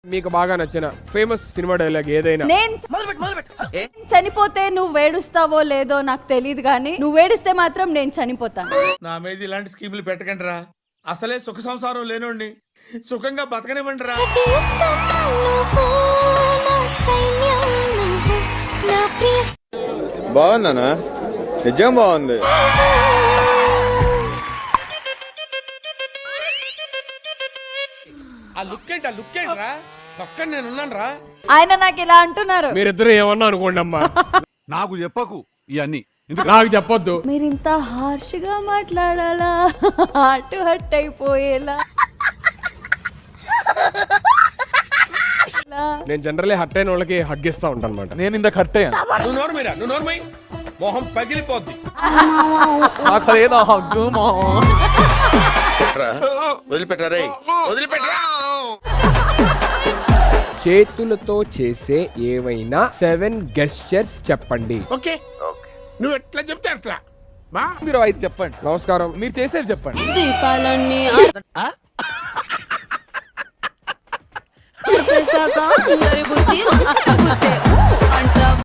మీకు బాగా నచ్చిన ఫేమస్ సినిమా డైలాగ్ ఏదైనా? నేను చనిపోతే నువ్వు వేడుస్తావో లేదో నాకు తెలియదు కానీ నువ్వు వేడిస్తే మాత్రం నేను చనిపోతాను. నా మీద ఇలాంటి స్కీములు పెట్టకండి రా. అసలే సుఖ సంసారం లేనోడిని సుఖంగా బతకనివ్వండి రా. బాగుందనా? నిజం బాగుంది. ఆ లుక్ ఏంటి రా? పక్కన నేను ఉన్నాను రా. ఆయన నాకు ఇలా అంటున్నారు. మీరిద్దరు ఏమన్నా అనుకోండి అమ్మా, నాకు చెప్పకు ఇవన్నీ. నాకు చెప్పొద్దు. మీరు ఇంత హార్ష్ గా మాట్లాడాలా? హార్ట్ హర్ట్ అయిపోయేలా. నేను జనరల్లీ హట్ అయిన వాళ్ళకి హగ్గిస్తా ఉంటాను అనమాట. నేను ఇంత కట్ అయ్యాను. నువ్వు నోర్మై మొహం పగిలిపోద్ది. వదిలిపెట్టారే, వదిలిపెట్టరా. చేతులతో చేసే ఏవైనా 7 గెస్చర్స్ చెప్పండి. ఓకే నువ్వు ఎట్లా చెప్తే అట్లా. మీరు 5 చెప్పండి. నమస్కారం. మీరు చేసేవి చెప్పండి. దీపాలన్నీ బుద్ధి